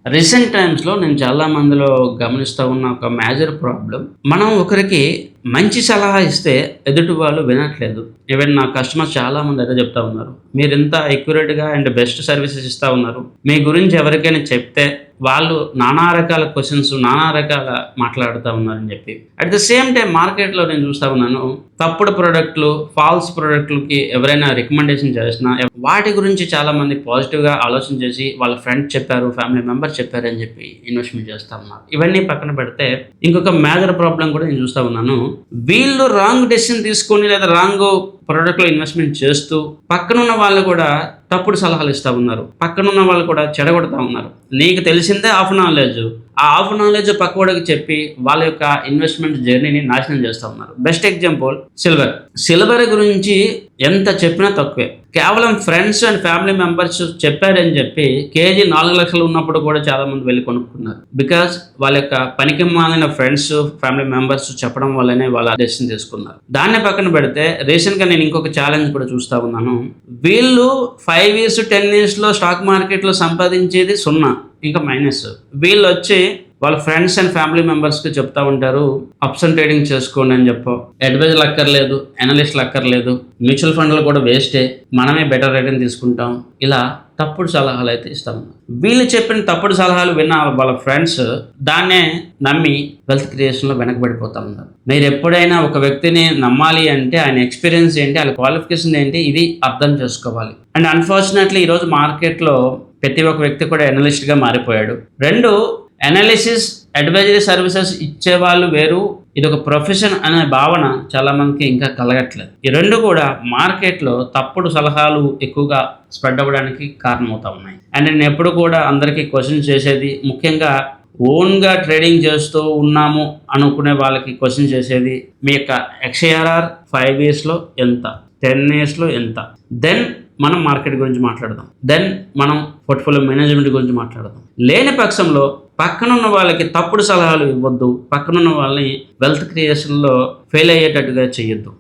Recent టైమ్స్‌లో నేను చాలా మందిలో గమనిస్తా ఉన్న ఒక మేజర్ ప్రాబ్లమ్. మనం ఒకరికి మంచి సలహా ఇస్తే ఎదుటి వాళ్ళు వినట్లేదు. ఈవెన్ నా కస్టమర్స్ చాలామంది అదే చెప్తా ఉన్నారు. మీరింత అక్యురేట్‌గా అండ్ బెస్ట్ సర్వీసెస్ ఇస్తా ఉన్నారు. మీ గురించి ఎవరికైనా చెప్తే వాళ్ళు నానా రకాల క్వెషన్స్, నానా రకాల మాట్లాడుతా ఉన్నారని చెప్పి. అట్ ద సేమ్ టైమ్ మార్కెట్‌లో నేను చూస్తా ఉన్నాను. తప్పుడు ప్రొడక్ట్‌లు, ఫాల్స్ ప్రొడక్ట్‌లకి ఎవరైనా రికమెండేషన్ చేసినా వాటి గురించి చాలామంది పాజిటివ్‌గా ఆలోచన చేసి వాళ్ళ ఫ్రెండ్స్ చెప్పారు, ఫ్యామిలీ మెంబర్స్ చెప్పారని చెప్పి ఇన్వెస్ట్‌మెంట్ చేస్తా ఉన్నారు. ఇవన్నీ పక్కన పెడితే ఇంకొక మేజర్ ప్రాబ్లమ్ కూడా నేను చూస్తా ఉన్నాను. వీళ్ళు రాంగ్ డెసిషన్ తీసుకొని లేదా రాంగ్ ప్రొడక్ట్‌లో ఇన్వెస్ట్‌మెంట్ చేస్తూ పక్కనున్న వాళ్ళు కూడా తప్పుడు సలహాలు ఇస్తా ఉన్నారు. పక్కనున్న వాళ్ళు కూడా చెడగొడతా ఉన్నారు. నీకు తెలిసిందే హాఫ్ నాలెడ్జ్. ఆ హాఫ్ నాలెడ్జ్ పక్కవాడికి చెప్పి వాళ్ళ యొక్క ఇన్వెస్ట్‌మెంట్ జర్నీని నాశనం చేస్తా ఉన్నారు. Best example silver. సిల్వర్ గురించి ఎంత చెప్పినా తక్కువే. కేవలం ఫ్రెండ్స్ అండ్ ఫ్యామిలీ మెంబర్స్ చెప్పారని చెప్పి కేజీ 4,00,000 ఉన్నప్పుడు కూడా చాలామంది వెళ్ళి కొనుక్కున్నారు. బికాజ్ వాళ్ళ యొక్క పనికి మాలిన ఫ్రెండ్స్, ఫ్యామిలీ మెంబర్స్ చెప్పడం వల్లనే వాళ్ళు ఆ డెసిషన్ తీసుకున్నారు. దాన్ని పక్కన పెడితే రీసెంట్‌గా నేను ఇంకొక ఛాలెంజ్ కూడా చూస్తా ఉన్నాను. వీళ్ళు 5 ఇయర్స్, 10 ఇయర్స్‌లో స్టాక్ మార్కెట్‌లో సంపాదించేది 0, ఇంకా మైనస్. వీళ్ళొచ్చి వాళ్ళ ఫ్రెండ్స్ అండ్ ఫ్యామిలీ మెంబర్స్‌కి చెప్తా ఉంటారు, ఆప్షన్ ట్రేడింగ్ చేసుకోండి అని చెప్పు. అడ్వైజర్లు అక్కర్లేదు, అనలిస్టులు అక్కర్లేదు, మ్యూచువల్ ఫండ్లు కూడా వేస్టే, మనమే బెటర్ రిటర్న్ తీసుకుంటాం. ఇలా తప్పుడు సలహాలు అయితే ఇస్తాం. వీళ్ళు చెప్పిన తప్పుడు సలహాలు విన్న వాళ్ళ ఫ్రెండ్స్ దాన్నే నమ్మి వెల్త్ క్రియేషన్లో వెనకబడిపోతా ఉన్నారు. మీరు ఎప్పుడైనా ఒక వ్యక్తిని నమ్మాలి అంటే ఆయన ఎక్స్పీరియన్స్ ఏంటి, ఆయన క్వాలిఫికేషన్ ఏంటి, ఇది అర్థం చేసుకోవాలి. అండ్ అన్ఫార్చునేట్లీ ఈరోజు మార్కెట్లో ప్రతి ఒక్క వ్యక్తి కూడా అనలిస్ట్గా మారిపోయాడు. 2, అనాలిసిస్, అడ్వైజరీ సర్వీసెస్ ఇచ్చేవాళ్ళు వేరు, ఇది ఒక ప్రొఫెషన్ అనే భావన చాలామందికి ఇంకా కలగట్లేదు. ఈ 2 కూడా మార్కెట్లో తప్పుడు సలహాలు ఎక్కువగా స్ప్రెడ్ అవ్వడానికి కారణమవుతా ఉన్నాయి. అండ్ నేను ఎప్పుడు కూడా అందరికీ క్వశ్చన్ చేసేది, ముఖ్యంగా ఓన్గా ట్రేడింగ్ చేస్తూ ఉన్నాము అనుకునే వాళ్ళకి క్వశ్చన్ చేసేది, మీ యొక్క XIRR 5 ఇయర్స్లో ఎంత, 10 ఇయర్స్లో ఎంత. దెన్ మనం మార్కెట్ గురించి మాట్లాడదాం. దెన్ మనం పోర్ట్ఫోలియో మేనేజ్మెంట్ గురించి మాట్లాడదాం. లేని పక్షంలో పక్కనున్న వాళ్ళకి తప్పుడు సలహాలు ఇవ్వద్దు. పక్కనున్న వాళ్ళని వెల్త్ క్రియేషన్లో ఫెయిల్ అయ్యేటట్టుగా చేయొద్దు.